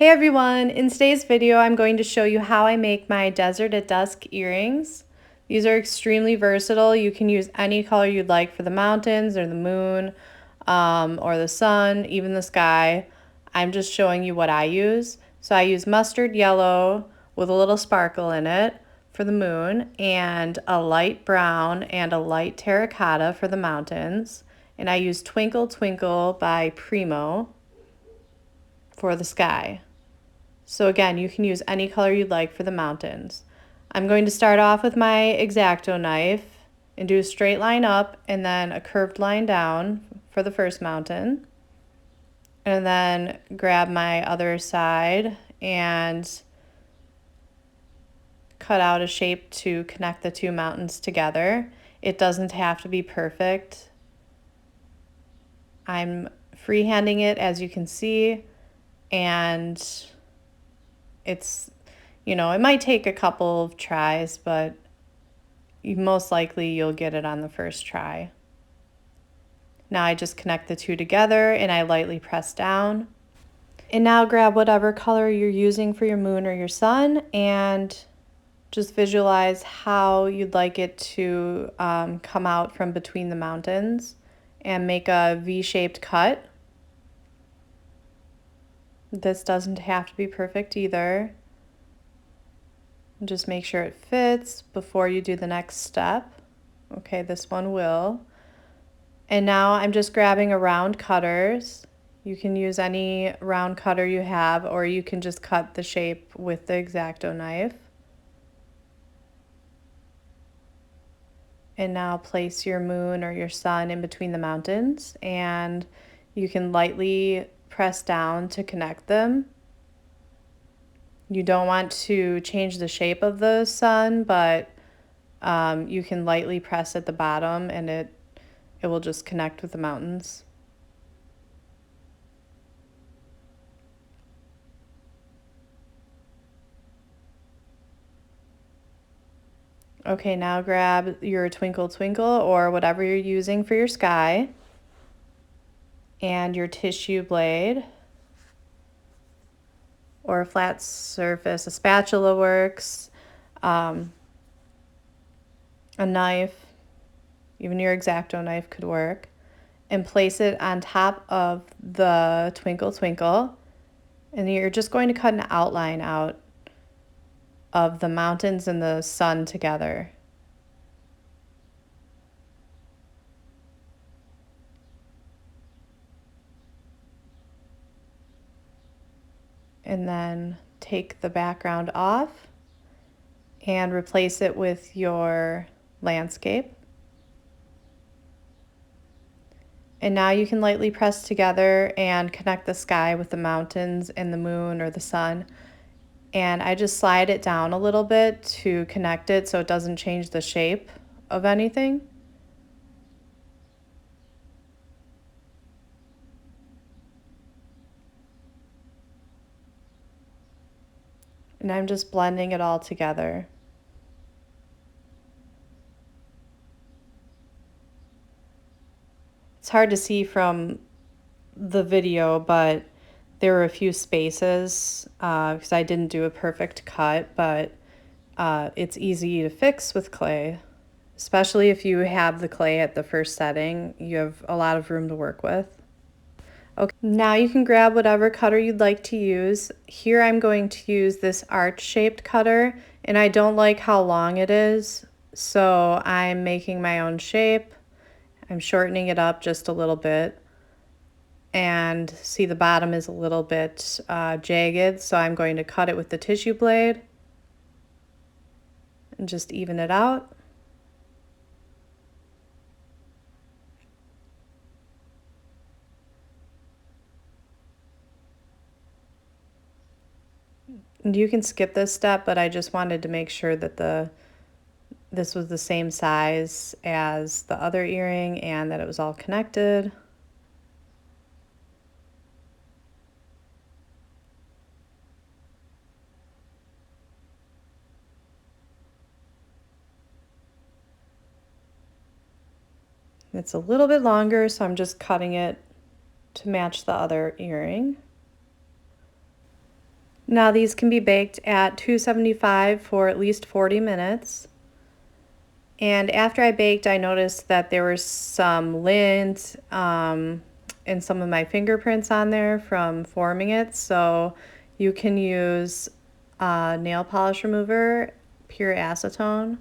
Hey everyone, in today's video I'm going to show you how I make my Desert at Dusk earrings. These are extremely versatile. You can use any color you'd like for the mountains or the moon or the sun, even the sky. I'm just showing you what I use. So I use mustard yellow with a little sparkle in it for the moon, and a light brown and a light terracotta for the mountains. And I use Twinkle Twinkle by Primo for the sky. So again, you can use any color you'd like for the mountains. I'm going to start off with my X-Acto knife and do a straight line up and then a curved line down for the first mountain. And then grab my other side and cut out a shape to connect the two mountains together. It doesn't have to be perfect. I'm freehanding it, as you can see, and it's, it might take a couple of tries, but most likely you'll get it on the first try. Now I just connect the two together and I lightly press down. And now grab whatever color you're using for your moon or your sun and just visualize how you'd like it to come out from between the mountains and make a V-shaped cut. This doesn't have to be perfect either. Just make sure it fits before you do the next step. Okay, this one will. And now I'm just grabbing a round cutters. You can use any round cutter you have, or you can just cut the shape with the X-Acto knife. And now place your moon or your sun in between the mountains, and you can lightly press down to connect them. You don't want to change the shape of the sun, but you can lightly press at the bottom and it will just connect with the mountains. Okay, now grab your Twinkle Twinkle or whatever you're using for your sky and your tissue blade or a flat surface. A spatula works, a knife, even your X-Acto knife could work, and place it on top of the Twinkle Twinkle. And you're just going to cut an outline out of the mountains and the sun together. And then take the background off and replace it with your landscape. And now you can lightly press together and connect the sky with the mountains and the moon or the sun. And I just slide it down a little bit to connect it so it doesn't change the shape of anything. And I'm just blending it all together. It's hard to see from the video, but there were a few spaces because I didn't do a perfect cut, but it's easy to fix with clay, especially if you have the clay at the first setting. You have a lot of room to work with. Okay, now you can grab whatever cutter you'd like to use. Here I'm going to use this arch-shaped cutter, and I don't like how long it is, so I'm making my own shape. I'm shortening it up just a little bit. And see, the bottom is a little bit jagged, so I'm going to cut it with the tissue blade and just even it out. And you can skip this step, but I just wanted to make sure that this was the same size as the other earring and that it was all connected. It's a little bit longer, so I'm just cutting it to match the other earring. Now these can be baked at 275 for at least 40 minutes. And after I baked, I noticed that there was some lint and some of my fingerprints on there from forming it. So you can use nail polish remover, pure acetone,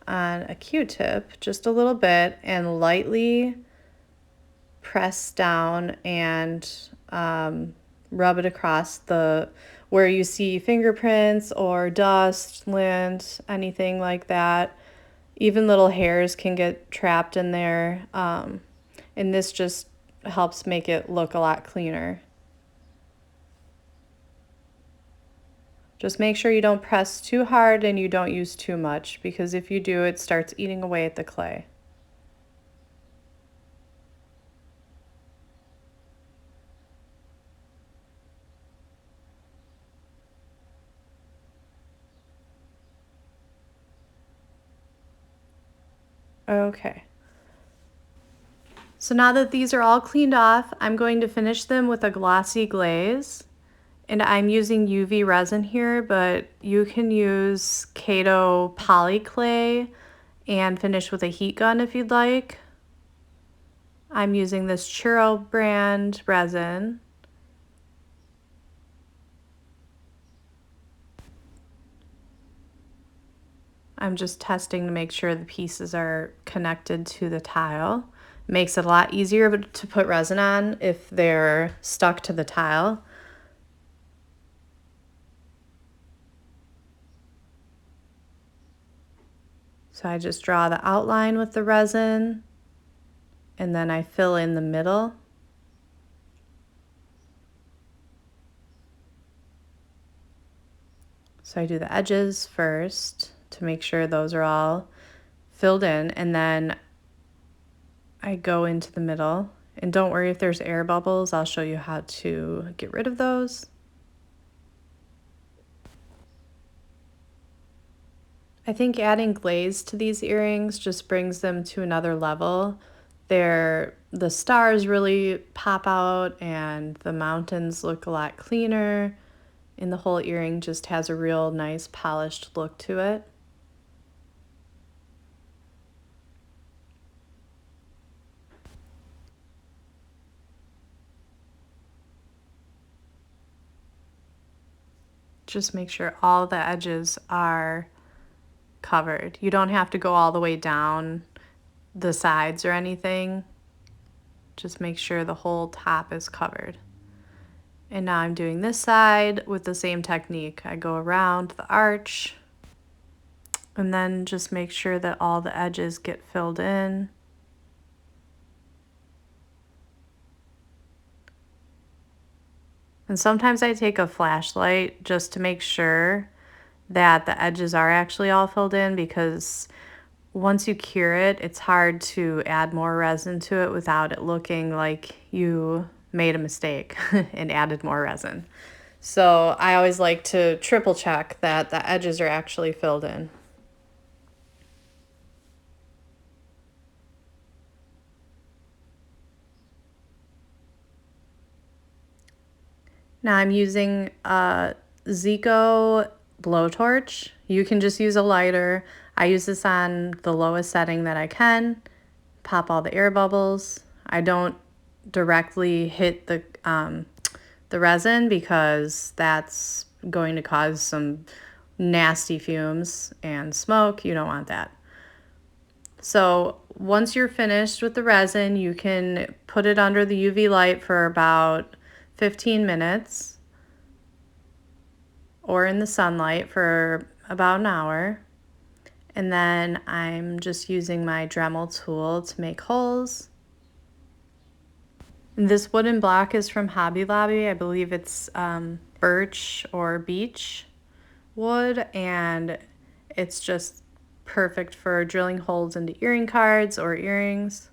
on a Q-tip, just a little bit, and lightly press down and rub it across the where you see fingerprints or dust, lint, anything like that. Even little hairs can get trapped in there, and this just helps make it look a lot cleaner. Just make sure you don't press too hard and you don't use too much, because if you do, it starts eating away at the clay. Okay. So now that these are all cleaned off, I'm going to finish them with a glossy glaze. And I'm using UV resin here, but you can use Kato poly clay and finish with a heat gun if you'd like. I'm using this Churro brand resin. I'm just testing to make sure the pieces are connected to the tile. It makes it a lot easier to put resin on if they're stuck to the tile. So I just draw the outline with the resin, and then I fill in the middle. So I do the edges first to make sure those are all filled in, and then I go into the middle. And don't worry if there's air bubbles, I'll show you how to get rid of those. I think adding glaze to these earrings just brings them to another level. The stars really pop out and the mountains look a lot cleaner, and the whole earring just has a real nice polished look to it. Just make sure all the edges are covered. You don't have to go all the way down the sides or anything. Just make sure the whole top is covered. And now I'm doing this side with the same technique. I go around the arch and then just make sure that all the edges get filled in. And sometimes I take a flashlight just to make sure that the edges are actually all filled in, because once you cure it, it's hard to add more resin to it without it looking like you made a mistake and added more resin. So I always like to triple check that the edges are actually filled in. Now I'm using a Zico blowtorch. You can just use a lighter. I use this on the lowest setting that I can. Pop all the air bubbles. I don't directly hit the resin, because that's going to cause some nasty fumes and smoke. You don't want that. So once you're finished with the resin, you can put it under the UV light for about 15 minutes, or in the sunlight for about an hour. And then I'm just using my Dremel tool to make holes. And this wooden block is from Hobby Lobby. I believe it's birch or beech wood, and it's just perfect for drilling holes into earring cards or earrings.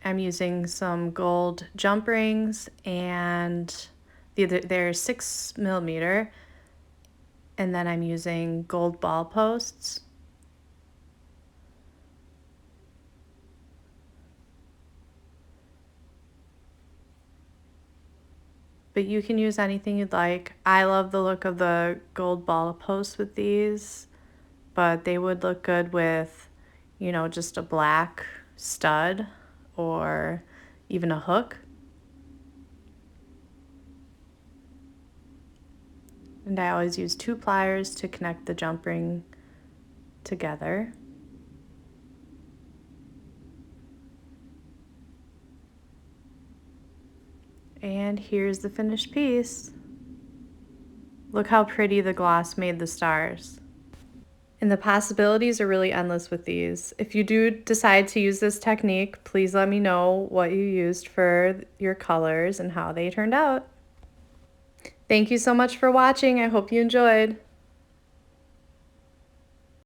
I'm using some gold jump rings, and they're 6mm, and then I'm using gold ball posts. but you can use anything you'd like. I love the look of the gold ball posts with these, but they would look good with, you know, just a black stud or even a hook. And I always use 2 pliers to connect the jump ring together. And here's the finished piece. Look how pretty the gloss made the stars. And the possibilities are really endless with these. If you do decide to use this technique, please let me know what you used for your colors and how they turned out. Thank you so much for watching. I hope you enjoyed.